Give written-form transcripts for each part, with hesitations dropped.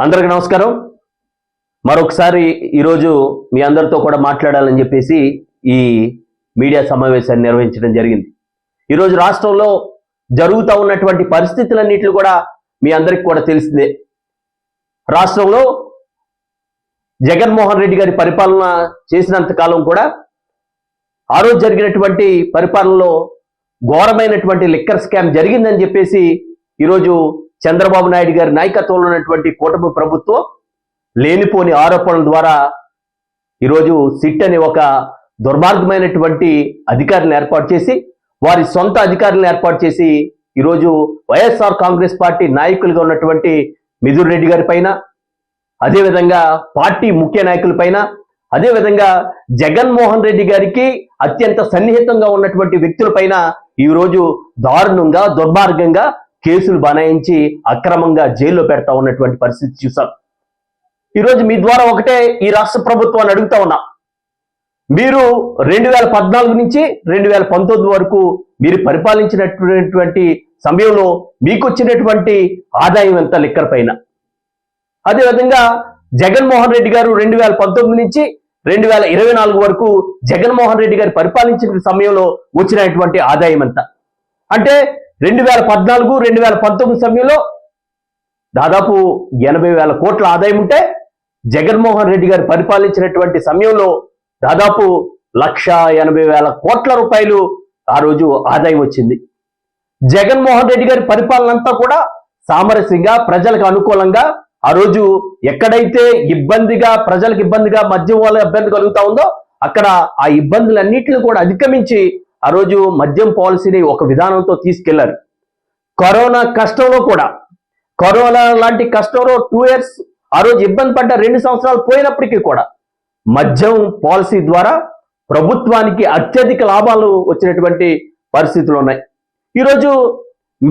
అందరికీ నమస్కారం. మరొకసారి ఈరోజు మీ అందరితో కూడా మాట్లాడాలని చెప్పేసి ఈ మీడియా సమావేశాన్ని నిర్వహించడం జరిగింది. ఈరోజు రాష్ట్రంలో జరుగుతూ ఉన్నటువంటి పరిస్థితులన్నింటినీ కూడా మీ అందరికీ కూడా తెలిసిందే. రాష్ట్రంలో జగన్మోహన్ రెడ్డి గారి పరిపాలన చేసినంత కాలం కూడా ఆ రోజు జరిగినటువంటి పరిపాలనలో ఘోరమైనటువంటి లిక్కర్ స్కామ్ జరిగిందని చెప్పేసి ఈరోజు చంద్రబాబు నాయుడు గారి నాయకత్వంలో ఉన్నటువంటి కూటమి ప్రభుత్వం లేనిపోని ఆరోపణల ద్వారా ఈరోజు సిట్ అనే ఒక దుర్మార్గమైనటువంటి అధికారులను ఏర్పాటు చేసి వారి సొంత అధికారులను ఏర్పాటు చేసి ఈరోజు వైఎస్ఆర్ కాంగ్రెస్ పార్టీ నాయకులుగా ఉన్నటువంటి మిథున్ రెడ్డి గారి పైన, అదేవిధంగా పార్టీ ముఖ్య నాయకుల పైన, అదేవిధంగా జగన్మోహన్ రెడ్డి గారికి అత్యంత సన్నిహితంగా ఉన్నటువంటి వ్యక్తుల పైన ఈరోజు దారుణంగా దుర్మార్గంగా కేసులు బనాయించి అక్రమంగా జైల్లో పెడతా ఉన్నటువంటి పరిస్థితి చూసాం. ఈరోజు మీ ద్వారా ఒకటే ఈ రాష్ట్ర ప్రభుత్వాన్ని అడుగుతా ఉన్నా, మీరు 2014 నుంచి 2019 వరకు మీరు పరిపాలించినటువంటి సమయంలో మీకు వచ్చినటువంటి ఆదాయం ఎంత లిక్కర్ పైన? అదేవిధంగా జగన్మోహన్ రెడ్డి గారు 2019 నుంచి 2024 వరకు జగన్మోహన్ రెడ్డి గారు పరిపాలించిన సమయంలో వచ్చినటువంటి ఆదాయం ఎంత? అంటే 2014, 2019 సమయంలో దాదాపు 80,000 కోట్ల ఆదాయం ఉంటే జగన్మోహన్ రెడ్డి గారు పరిపాలించినటువంటి సమయంలో దాదాపు 1,80,000 కోట్ల రూపాయలు ఆ రోజు ఆదాయం వచ్చింది. జగన్మోహన్ రెడ్డి గారి పరిపాలన అంతా కూడా సామరస్యంగా ప్రజలకు అనుకూలంగా ఆ రోజు ఎక్కడైతే ప్రజలకు ఇబ్బందిగా మద్యం వల్ల ఇబ్బంది కలుగుతా ఉందో అక్కడ ఆ ఇబ్బందులన్నింటినీ కూడా అధిగమించి ఆ రోజు మద్యం పాలసీని ఒక విధానంతో తీసుకెళ్లారు. కరోనా కష్టంలో కూడా, కరోనా లాంటి కష్టంలో 2 years ఆ రోజు ఇబ్బంది పడ్డ 2 సంవత్సరాలు పోయినప్పటికీ కూడా మద్యం పాలసీ ద్వారా ప్రభుత్వానికి అత్యధిక లాభాలు వచ్చినటువంటి పరిస్థితులు ఉన్నాయి. ఈరోజు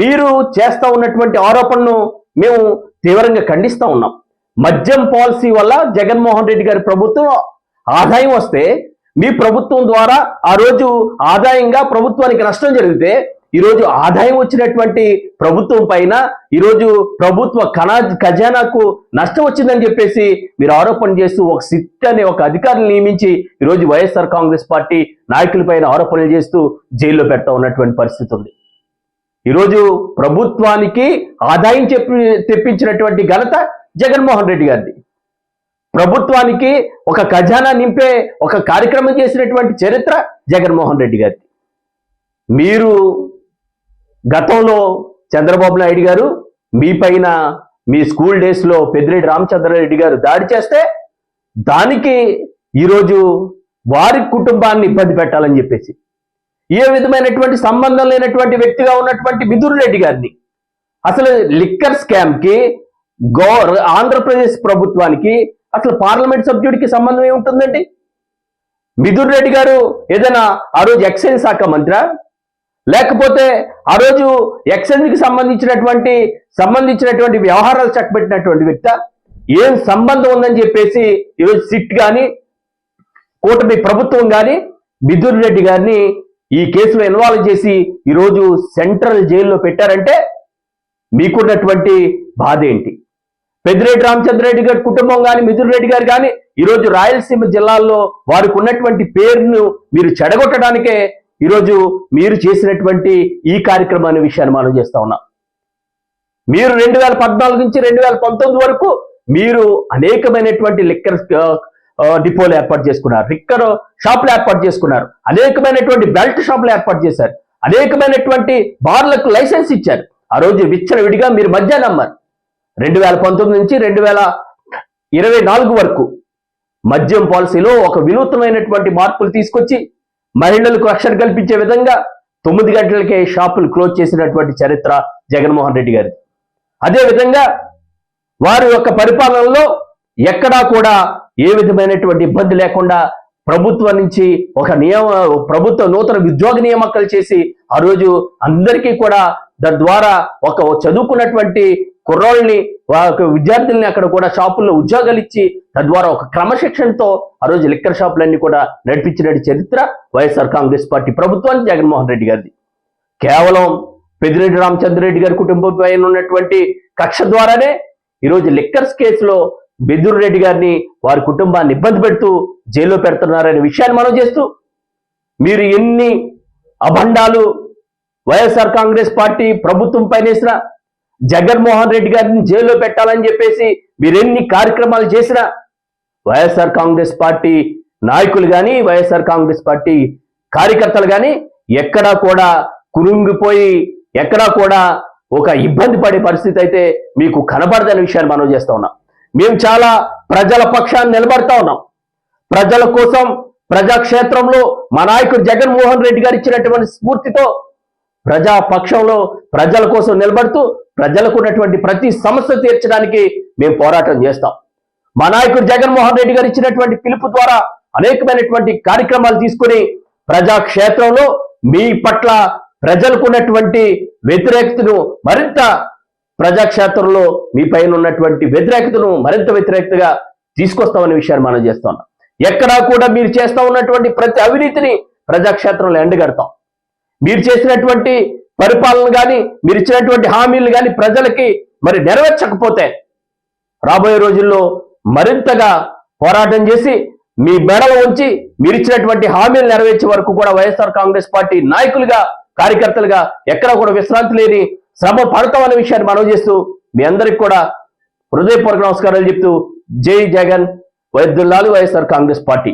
మీరు చేస్తా ఉన్నటువంటి ఆరోపణను మేము తీవ్రంగా ఖండిస్తా ఉన్నాం. మద్యం పాలసీ వల్ల జగన్మోహన్ రెడ్డి గారి ప్రభుత్వం ఆదాయం వస్తే మీ ప్రభుత్వం ద్వారా ఆ రోజు ఆదాయంగా ప్రభుత్వానికి నష్టం జరిగితే ఈరోజు ఆదాయం వచ్చినటువంటి ప్రభుత్వం పైన ఈరోజు ప్రభుత్వ ఖజానాకు నష్టం వచ్చిందని చెప్పేసి మీరు ఆరోపణ చేస్తూ ఒక సిట్ అనే ఒక అధికారిని నియమించి ఈరోజు వైఎస్ఆర్ కాంగ్రెస్ పార్టీ నాయకులపైన ఆరోపణలు చేస్తూ జైల్లో పెడతా ఉన్నటువంటి పరిస్థితి ఉంది. ఈరోజు ప్రభుత్వానికి ఆదాయం తెప్పించినటువంటి ఘనత జగన్మోహన్ రెడ్డి గారిది. ప్రభుత్వానికి ఒక ఖజానా నింపే ఒక కార్యక్రమం చేసినటువంటి చరిత్ర జగన్మోహన్ రెడ్డి గారిది. మీరు గతంలో చంద్రబాబు నాయుడు గారు మీ పైన మీ స్కూల్ డేస్లో పెద్దిరెడ్డి రామచంద్రారెడ్డి గారు దాడి చేస్తే దానికి ఈరోజు వారి కుటుంబాన్ని ఇబ్బంది పెట్టాలని చెప్పేసి ఏ విధమైనటువంటి సంబంధం లేనటువంటి వ్యక్తిగా ఉన్నటువంటి మిథున్ రెడ్డి గారిని అసలు లిక్కర్ స్కామ్కి ఆంధ్రప్రదేశ్ ప్రభుత్వానికి అసలు పార్లమెంట్ సభ్యుడికి సంబంధం ఏముంటుందండి? మిథున్ రెడ్డి గారు ఏదైనా ఆ రోజు ఎక్సైజ్ శాఖ మంత్రి, లేకపోతే ఆ రోజు ఎక్సైజ్కి సంబంధించినటువంటి వ్యవహారాలు చక్కబెట్టినటువంటి వ్యక్తి? ఏం సంబంధం ఉందని చెప్పేసి ఈరోజు సిట్ కానీ కూటమి ప్రభుత్వం కానీ మిథున్ రెడ్డి గారిని ఈ కేసులో ఇన్వాల్వ్ చేసి ఈరోజు సెంట్రల్ జైల్లో పెట్టారంటే మీకున్నటువంటి బాధ ఏంటి? పెద్దిరెడ్డి రామచంద్రారెడ్డి గారి కుటుంబం కానీ మిథున్ రెడ్డి గారు కానీ ఈరోజు రాయలసీమ జిల్లాల్లో వారికి ఉన్నటువంటి పేరును మీరు చెడగొట్టడానికే ఈరోజు మీరు చేసినటువంటి ఈ కార్యక్రమాన్ని విషయాన్ని మనం చేస్తా ఉన్నాం. మీరు 2014 నుంచి 2019 వరకు మీరు అనేకమైనటువంటి లిక్కర్ డిపోలు ఏర్పాటు చేసుకున్నారు, లిక్కర్ షాపులు ఏర్పాటు చేసుకున్నారు, అనేకమైనటువంటి బెల్ట్ షాపులు ఏర్పాటు చేశారు, అనేకమైనటువంటి బార్లకు లైసెన్స్ ఇచ్చారు. ఆ రోజు విచ్చలవిడిగా మీరు మద్యాన్ని అమ్మారు. 2019 నుంచి 2024 వరకు మద్యం పాలసీలో ఒక వినూత్నమైనటువంటి మార్పులు తీసుకొచ్చి మహిళలకు రక్షణ కల్పించే విధంగా 9 గంటలకే షాపులు క్లోజ్ చేసినటువంటి చరిత్ర జగన్మోహన్ రెడ్డి గారిది. అదేవిధంగా వారి యొక్క పరిపాలనలో ఎక్కడా కూడా ఏ విధమైనటువంటి ఇబ్బంది లేకుండా ప్రభుత్వం నుంచి ప్రభుత్వ నూతన ఉద్యోగ నియామకాలు చేసి ఆ రోజు అందరికీ కూడా తద్వారా ఒక చదువుకున్నటువంటి కుర్రోళ్ళని విద్యార్థుల్ని అక్కడ కూడా షాపుల్లో ఉద్యోగాలు ఇచ్చి తద్వారా ఒక క్రమశిక్షణతో ఆ రోజు లిక్కర్ షాపులన్నీ కూడా నడిపించిన చరిత్ర వైఎస్ఆర్ కాంగ్రెస్ పార్టీ ప్రభుత్వానికి జగన్మోహన్ రెడ్డి గారిది. కేవలం పెద్దిరెడ్డి రామచంద్రారెడ్డి గారి కుటుంబం పైన ఉన్నటువంటి కక్ష ద్వారానే ఈరోజు లిక్కర్స్ కేసులో బెద్దూరు రెడ్డి గారిని వారి కుటుంబాన్ని ఇబ్బంది పెడుతూ జైల్లో పెడుతున్నారనే విషయాన్ని మనం చేస్తూ మీరు ఎన్ని అభండాలు వైఎస్ఆర్ కాంగ్రెస్ పార్టీ ప్రభుత్వం పైన వేసిన జగన్మోహన్ రెడ్డి గారిని జైల్లో పెట్టాలని చెప్పేసి మీరెన్ని కార్యక్రమాలు చేసినా వైఎస్ఆర్ కాంగ్రెస్ పార్టీ నాయకులు కానీ వైఎస్ఆర్ కాంగ్రెస్ పార్టీ కార్యకర్తలు కానీ ఎక్కడా కూడా కురుంగిపోయి ఎక్కడా కూడా ఒక ఇబ్బంది పడే పరిస్థితి అయితే మీకు కనబడదనే విషయాన్ని మనం చేస్తా ఉన్నాం. మేము చాలా ప్రజల పక్షాన్ని నిలబడతా ఉన్నాం. ప్రజల కోసం ప్రజాక్షేత్రంలో మా నాయకుడు జగన్మోహన్ రెడ్డి గారు ఇచ్చినటువంటి స్ఫూర్తితో ప్రజా పక్షంలో ప్రజల కోసం నిలబడుతూ ప్రజలకు ఉన్నటువంటి ప్రతి సమస్య తీర్చడానికి మేము పోరాటం చేస్తాం. మా నాయకుడు జగన్మోహన్ రెడ్డి గారు ఇచ్చినటువంటి పిలుపు ద్వారా అనేకమైనటువంటి కార్యక్రమాలు తీసుకుని ప్రజాక్షేత్రంలో మీ పట్ల ప్రజలకు ఉన్నటువంటి వ్యతిరేకతను మరింత ప్రజాక్షేత్రంలో మీ పైన ఉన్నటువంటి వ్యతిరేకతను మరింత వ్యతిరేకతగా తీసుకొస్తామనే విషయాన్ని మనం చేస్తాం. ఎక్కడా కూడా మీరు చేస్తా ఉన్నటువంటి ప్రతి అవినీతిని ప్రజాక్షేత్రంలో ఎండగడతాం. మీరు చేసినటువంటి పరిపాలన కానీ మీరు ఇచ్చినటువంటి హామీలు కానీ ప్రజలకి మరి నెరవేర్చకపోతే రాబోయే రోజుల్లో మరింతగా పోరాటం చేసి మీ మెడలో ఉంచి మీరు ఇచ్చినటువంటి హామీలు నెరవేర్చే వరకు కూడా వైఎస్ఆర్ కాంగ్రెస్ పార్టీ నాయకులుగా కార్యకర్తలుగా ఎక్కడ కూడా విశ్రాంతి లేని శ్రమ పడతామనే విషయాన్ని మనం చేస్తూ మీ అందరికి కూడా హృదయపూర్వక నమస్కారాలు చెప్తూ జై జగన్, వర్ధిల్లాలి వైఎస్ఆర్ కాంగ్రెస్ పార్టీ.